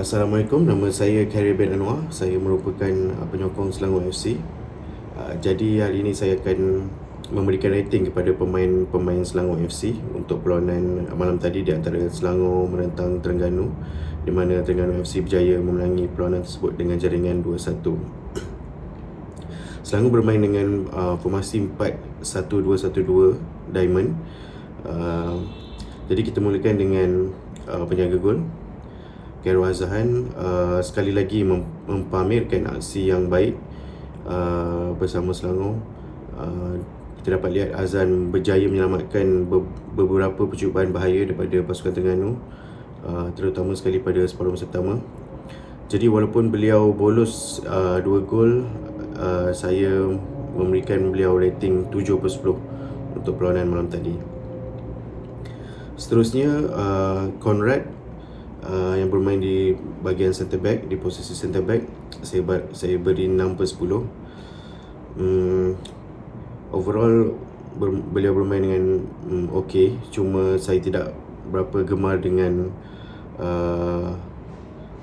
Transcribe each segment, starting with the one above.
Assalamualaikum, nama saya Khairi bin Anwar. Saya merupakan penyokong Selangor FC. Jadi hari ini saya akan memberikan rating kepada pemain-pemain Selangor FC untuk perlawanan malam tadi di antara Selangor menentang Terengganu, di mana Terengganu FC berjaya memenangi perlawanan tersebut dengan jaringan 2-1. Selangor bermain dengan formasi 4-1-2-1-2 Diamond. Jadi kita mulakan dengan penjaga gol Khairul Azhan sekali lagi mempamerkan aksi yang baik bersama Selangor. Kita dapat lihat Azhan berjaya menyelamatkan beberapa percubaan bahaya daripada pasukan Terengganu, terutama sekali pada separuh masa pertama. Jadi walaupun beliau bolos 2 gol, saya memberikan beliau rating 7/10 untuk perlawanan malam tadi. Seterusnya Conrad yang bermain di bahagian centre back, di posisi centre back, saya beri 6/10. Overall beliau bermain dengan okey, cuma saya tidak berapa gemar dengan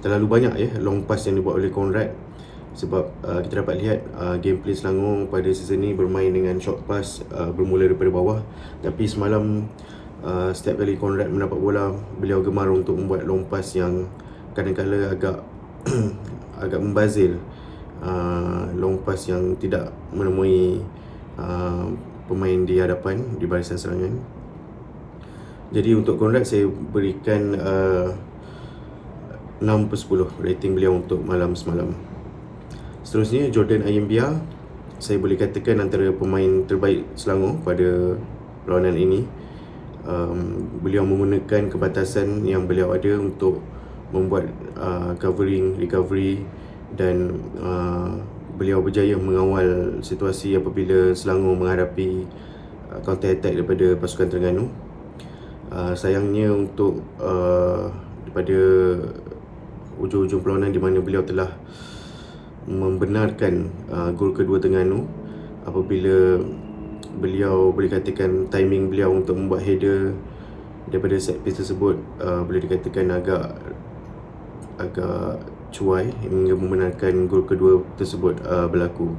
terlalu banyak long pass yang dibuat oleh Conrad. Sebab kita dapat lihat gameplay Selangor pada season ni bermain dengan short pass bermula daripada bawah. Tapi semalam setiap kali Conrad mendapat bola, beliau gemar untuk membuat long pass yang kadang-kadang agak agak membazir, long pass yang tidak menemui pemain di hadapan, di barisan serangan. Jadi untuk Conrad saya berikan 6/10 rating beliau untuk malam semalam. Seterusnya Jordan Ayembia, saya boleh katakan antara pemain terbaik Selangor pada perlawanan ini. Beliau menggunakan kebatasan yang beliau ada untuk membuat covering, recovery, dan beliau berjaya mengawal situasi apabila Selangor menghadapi counter attack daripada pasukan Terengganu. Sayangnya untuk daripada ujung-ujung perlawanan di mana beliau telah membenarkan gol kedua Terengganu, apabila beliau boleh katakan timing beliau untuk membuat header daripada set piece tersebut boleh dikatakan agak cuai hingga membenarkan gol kedua tersebut berlaku.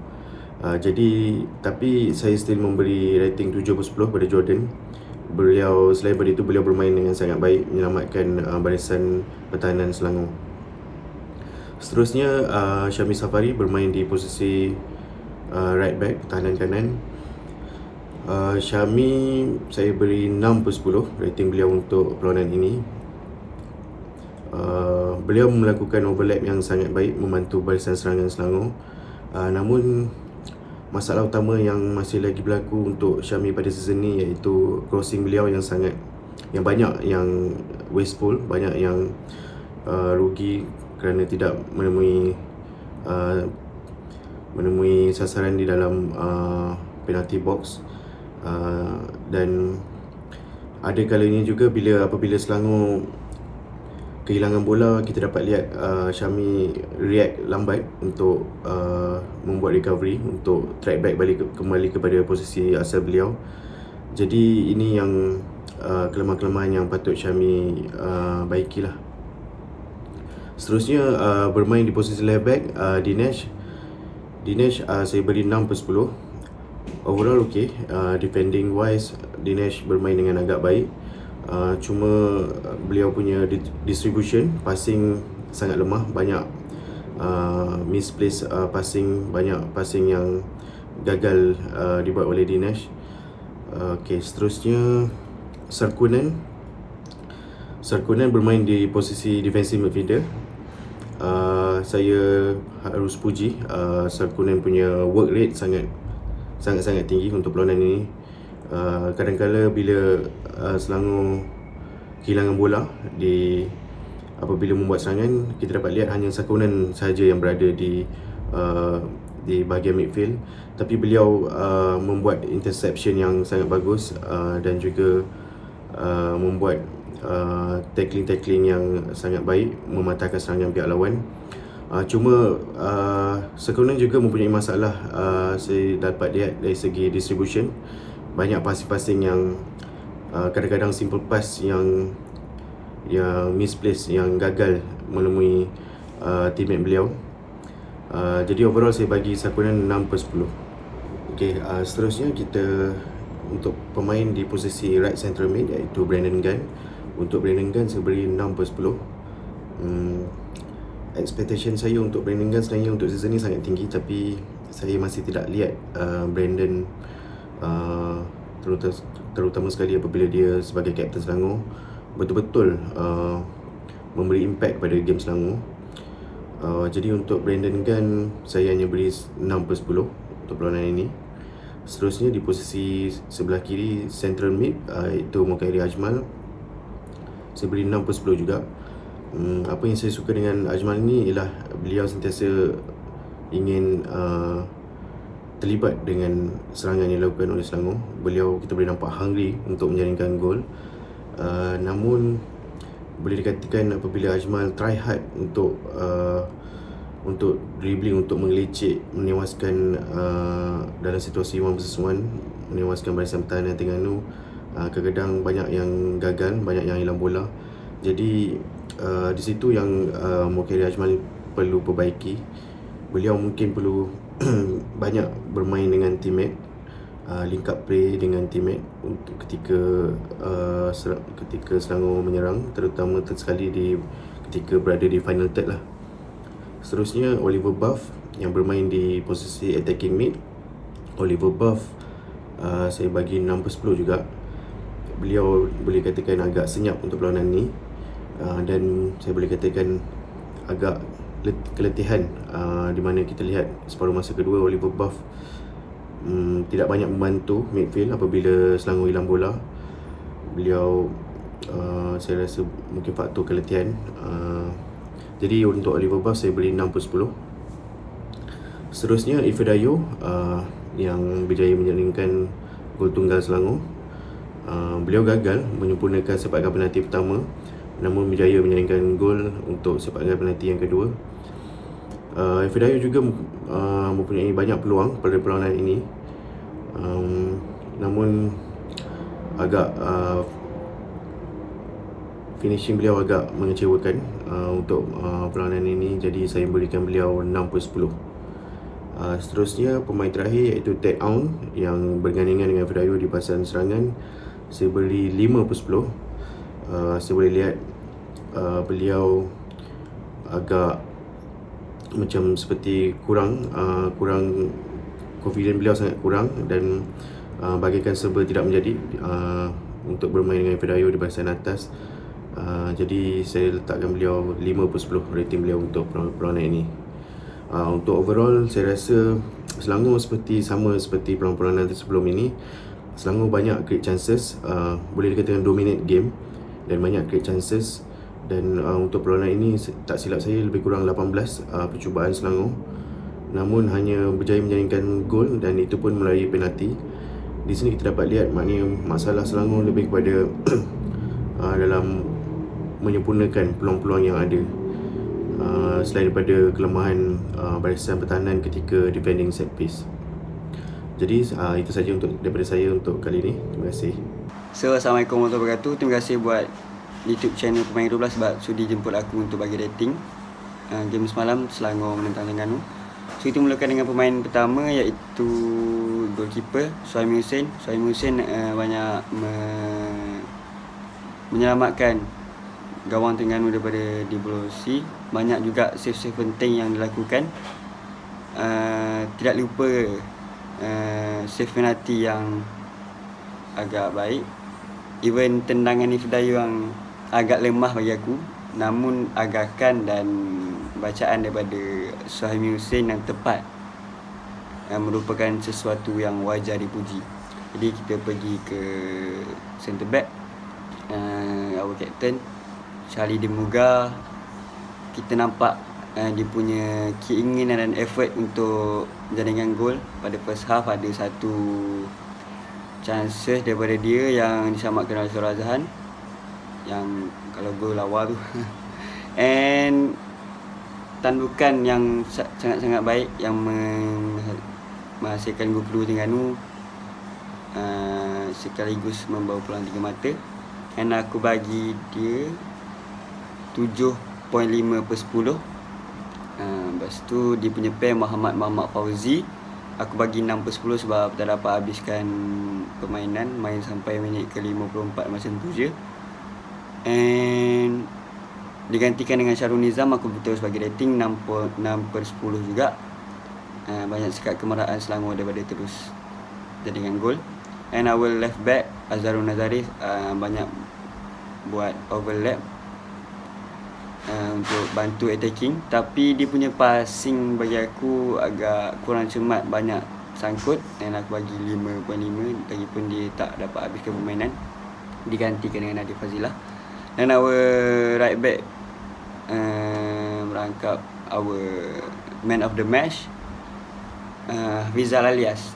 Tapi saya still memberi rating 7/10 pada Jordan. Beliau selain daripada itu, beliau bermain dengan sangat baik, menyelamatkan barisan pertahanan Selangor. Seterusnya Syami Safari bermain di posisi right back, pertahanan kanan. Syami saya beri 6/10 rating beliau untuk perlawanan ini. Beliau melakukan overlap yang sangat baik, membantu barisan serangan Selangor. Namun masalah utama yang masih lagi berlaku untuk Syami pada season ni iaitu crossing beliau yang banyak yang wasteful, banyak yang rugi kerana tidak menemui sasaran di dalam penalty box. Dan ada kalanya juga apabila Selangor kehilangan bola, kita dapat lihat Syami react lambat untuk membuat recovery, untuk track back kembali kepada posisi asal beliau. Jadi ini yang kelemahan-kelemahan yang patut Syami baikilah. Seterusnya bermain di posisi left back, Dinesh saya beri 6/10. Overall okey, defending wise Dinesh bermain dengan agak baik. Cuma beliau punya distribution passing sangat lemah, banyak misplaced passing, banyak passing yang gagal dibuat oleh Dinesh. Seterusnya Sarkunan bermain di posisi defensive midfielder. Saya harus puji Sarkunan punya work rate sangat tinggi untuk perlawanan ini. Kadang-kadang bila Selangor kehilangan bola apabila membuat serangan, kita dapat lihat hanya Sarkunan sahaja yang berada di bahagian midfield, tapi beliau membuat interception yang sangat bagus dan juga membuat tackling yang sangat baik, mematahkan serangan pihak lawan. Cuma Sarkunan juga mempunyai masalah, saya dapat lihat dari segi distribution. Banyak passing-passing yang kadang-kadang simple pass yang misplaced, yang gagal menemui teammate beliau. Jadi overall saya bagi sakunan 6/10. Okay, seterusnya kita untuk pemain di posisi right central mid iaitu Brandon Gunn. Untuk Brandon Gunn saya beri 6/10. Expectation saya untuk Brandon Gunn sebenarnya untuk season ni sangat tinggi, tapi saya masih tidak lihat Brandon terutama sekali apabila dia sebagai kapten Selangor betul-betul memberi impact pada game Selangor. Jadi untuk Brandon Gunn saya hanya beri 6/10 untuk perlawanan ini. Seterusnya di posisi sebelah kiri central mid iaitu Mokairi Ajmal, saya beri 6/10 juga. Apa yang saya suka dengan Ajmal ni ialah beliau sentiasa ingin terlibat dengan serangan yang dilakukan oleh Selangor. Kita boleh nampak hungry untuk menjaringkan gol. Namun boleh dikatakan apabila Ajmal try hard untuk dribbling, untuk mengelicik, menewaskan dalam situasi 1 vs 1, menewaskan barisan pertahanan Terengganu, kadang-kadang banyak yang gagal, banyak yang hilang bola. Jadi di situ yang Mokairi Ajmal perlu perbaiki. Beliau mungkin perlu banyak bermain dengan teammate, link up play dengan teammate untuk ketika Selangor menyerang, terutama sekali ketika berada di final third lah. Seterusnya Oliver Buff yang bermain di posisi attacking mid. Oliver Buff saya bagi 6/10 juga. Beliau boleh katakan agak senyap untuk perlawanan ni, dan saya boleh katakan agak keletihan, di mana kita lihat separuh masa kedua Oliver Buff tidak banyak membantu midfield apabila Selangor hilang bola. Beliau saya rasa mungkin faktor keletihan. Jadi untuk Oliver Buff saya beri 6/10. Seterusnya Ifedayo yang berjaya menjaringkan gol tunggal Selangor. Beliau gagal menyempurnakan sepakan penalti pertama, namun berjaya menjaringkan gol untuk sepakan penalti yang kedua. Ifedayo juga mempunyai banyak peluang pada perlawanan ini, namun agak finishing beliau agak mengecewakan untuk perlawanan ini. Jadi saya berikan beliau 6/10. Seterusnya pemain terakhir iaitu Ted Aun yang bergandingan dengan Ifedayo di pasaran serangan. Saya beri 5/10. Saya boleh lihat beliau agak macam seperti kurang confident, beliau sangat kurang, dan bagaikan serba tidak menjadi untuk bermain dengan Ifedayo di barisan atas. Jadi saya letakkan beliau 5/10 rating beliau untuk perlawanan ini. Untuk overall saya rasa Selangor sama seperti perlawanan sebelum ini. Selangor banyak create chances, boleh dikatakan dominate game dan banyak create chances. Dan untuk perlawanan ini tak silap saya lebih kurang 18 percubaan Selangor, namun hanya berjaya menjaringkan gol, dan itu pun melalui penalti. Di sini kita dapat lihat maknanya masalah Selangor lebih kepada dalam menyempurnakan peluang-peluang yang ada, selain daripada kelemahan barisan pertahanan ketika defending set piece. Jadi itu saja daripada saya untuk kali ini. Terima kasih. So, Assalamualaikum warahmatullahi wabarakatuh. Terima kasih buat YouTube channel Pemain 12 sebab sudi jemput aku untuk bagi rating game semalam Selangor menentang Terengganu. So, kita mulakan dengan pemain pertama iaitu goalkeeper Suhaimi Hussein. Suhaimi Hussein banyak menyelamatkan gawang Terengganu daripada dibolosi. Banyak juga save-save penting yang dilakukan. Tidak lupa save penalti yang agak baik. Even tendangan Ifedayo yang agak lemah bagi aku, namun agakan dan bacaan daripada Suhaimi Hussein yang tepat merupakan sesuatu yang wajar dipuji. Jadi kita pergi ke centre back, our captain Charlie Demuga. Kita nampak dia punya keinginan dan effort untuk jaringan gol. Pada first half ada satu chances daripada dia yang diselamatkan oleh Surah Azhan, yang kalau gol awal tu and tandukan yang sangat-sangat baik yang menghasilkan gol kedua Terengganu, sekaligus membawa peluang 3 mata. And aku bagi dia 7 6.5/10. Lepas tu dia punya pair Muhammad Fauzi, aku bagi 6/10 sebab tak dapat habiskan permainan, main sampai minit ke 54 macam tu je. And digantikan dengan Syarul Nizam, aku terus bagi rating 6/10 juga. Banyak sekat kemarahan Selangor daripada terus jadikan gol. And our left back Azharul Nazarif banyak buat overlap untuk bantu attacking, tapi dia punya passing bagi aku agak kurang cermat, banyak sangkut, dan aku bagi 5.5 lagipun dia tak dapat habiskan permainan, digantikan dengan Nadir Fazilah. Dan our right back merangkap our man of the match, Rizal Alias.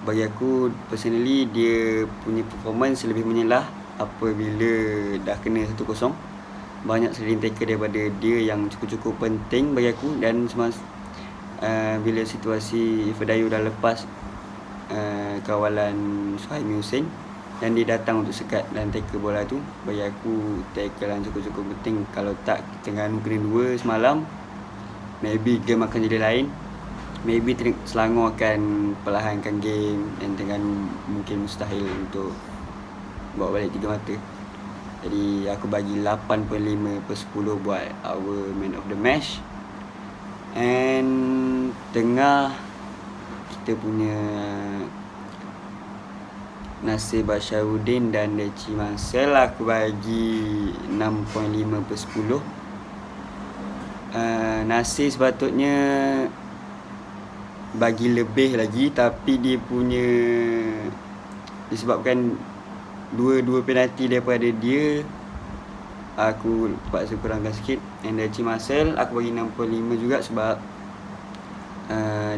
Bagi aku personally, dia punya performance lebih menyelah apabila dah kena 1-0. Banyak sliding tackle daripada dia yang cukup penting bagi aku. Dan bila situasi Ifedayu dah lepas kawalan Suhaimi Hussein dan dia datang untuk sekat dan tackle bola tu, bagi aku tackle yang cukup penting. Kalau tak, Terengganu kena 2 semalam, maybe game akan jadi lain. Maybe Selangor akan perlahankan game dan Terengganu mungkin mustahil untuk bawa balik 3 mata. Jadi aku bagi 8.5/10 buat our man of the match. And tengah kita punya Nasir Basharudin dan Deci Marcel, aku bagi 6.5/10. Nasir sepatutnya bagi lebih lagi, tapi dia punya disebabkan dua penalti daripada dia, aku terpaksa kurangkan sikit. And Deci Marcel aku bagi 6.5 juga sebab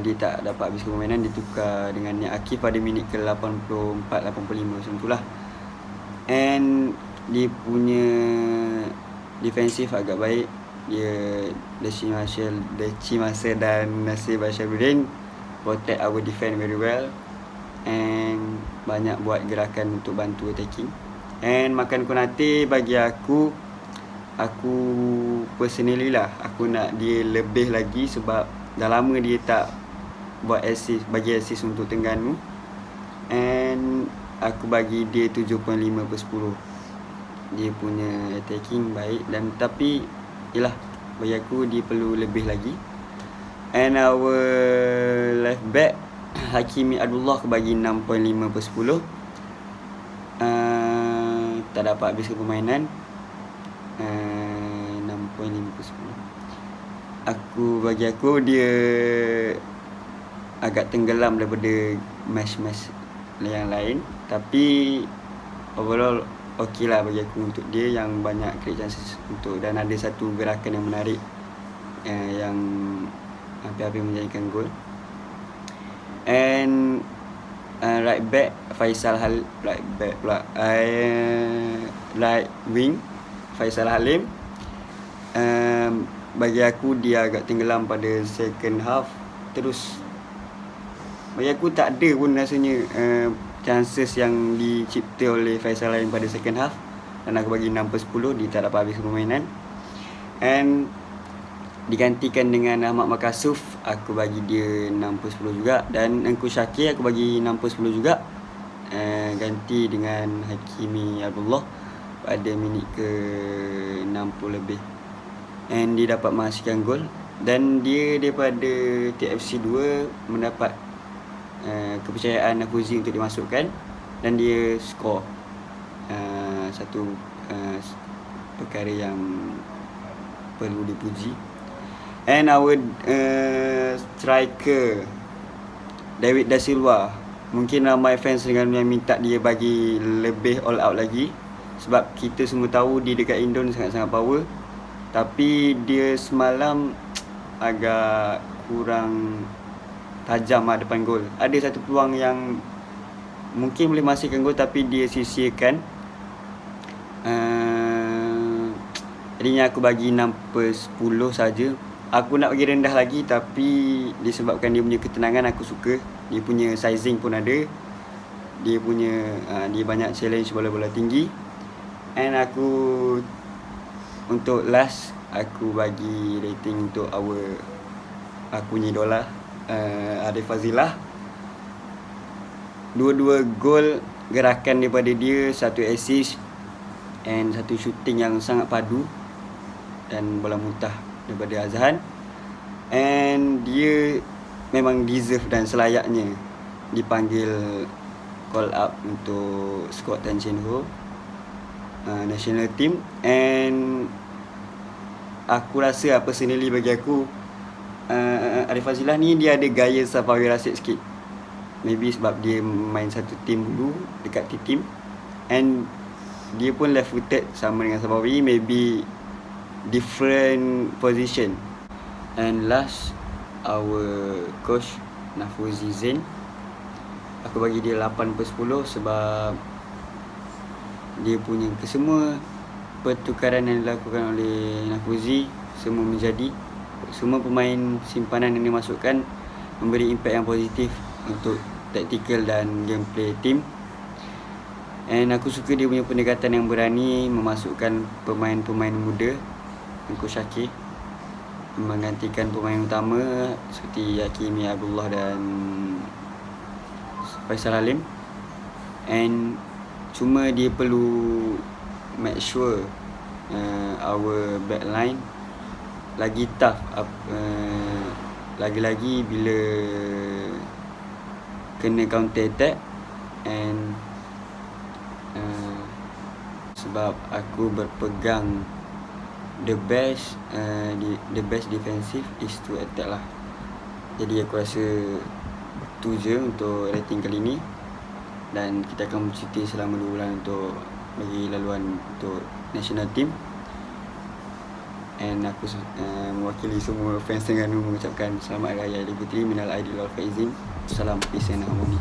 dia tak dapat habiskan permainan, ditukar dengan Nia Akif pada minit ke 84-85 macam tu lah. And dia punya defensif agak baik. Dia Deci Marcel dan Nasir Basharudin protect our defense very well, and banyak buat gerakan untuk bantu attacking. And Makan Konate bagi aku personally lah, aku nak dia lebih lagi sebab dah lama dia tak buat bagi assist untuk Terengganu. And aku bagi dia 7.5/10. Dia punya attacking baik, dan tapi yelah, bagi aku dia perlu lebih lagi. And our left back Hakimi Abdullah aku bagi 6.5/10. Tak dapat habiskan permainan. 6.5/10. Bagi aku dia agak tenggelam daripada match-match yang lain, tapi overall okey lah bagi aku untuk dia, yang banyak create chances untuk, dan ada satu gerakan yang menarik yang hampir-hampir menjadikan gol. And right back Faisal right wing Faisal Halim, bagi aku dia agak tenggelam pada second half. Terus bagi aku tak ada pun rasanya chances yang dicipta oleh Faisal Halim pada second half, dan aku bagi 6/10. Dia tak dapat habis permainan. And digantikan dengan Ahmad Makasuf, aku bagi dia 6/10 juga. Dan Engku Syakir aku bagi 6/10 juga. Ganti dengan Hakimi Abdullah pada minit ke 60 lebih, and dia dapat menghasilkan gol. Dan dia daripada TFC 2 mendapat kepercayaan Nafuzi untuk dimasukkan, dan dia skor satu perkara yang perlu dipuji. And our striker David Da Silva, mungkin ramai fans dengan yang minta dia bagi lebih all out lagi, sebab kita semua tahu dia dekat Indon sangat-sangat power. Tapi dia semalam agak kurang tajam lah depan gol. Ada satu peluang yang mungkin boleh masukkan gol, tapi dia sia-siakan. Jadinya aku bagi 6/10 saja. Aku nak bagi rendah lagi, tapi disebabkan dia punya ketenangan aku suka. Dia punya sizing pun ada. Dia banyak challenge bola-bola tinggi. And untuk last, aku bagi rating untuk aku punya idola Arif Fazilah. Dua-dua gol gerakan daripada dia, satu assist and satu shooting yang sangat padu, dan bola muntah daripada Azhan. And dia memang deserve dan selayaknya dipanggil call up untuk squad Tan Cheng Ho national team. And aku rasa personally bagi aku Arif Fazilah ni dia ada gaya Safawi Rashid sikit. Maybe sebab dia main satu team dulu dekat team, and dia pun left footed sama dengan Safawi, maybe different position. And last, our coach Nafuzi Zain, aku bagi dia 8/10 sebab dia punya kesemua pertukaran yang dilakukan oleh Nafuzi semua pemain simpanan yang dimasukkan memberi impak yang positif untuk tactical dan gameplay team. And aku suka dia punya pendekatan yang berani memasukkan pemain-pemain muda, Coach Shakir menggantikan pemain utama seperti Hakimi Abdullah dan Faisal Halim. And cuma dia perlu make sure our backline lagi tough, lagi-lagi bila kena counter attack. And sebab aku berpegang the best defensive is to attack lah. Jadi aku rasa tu je untuk rating kali ni, dan kita akan bercuti selama 2 bulan untuk bagi laluan untuk national team. And aku mewakili semua fans Terengganu mengucapkan selamat Hari Raya Aidilfitri, minal aidin wal faizin. Salam peace and harmony.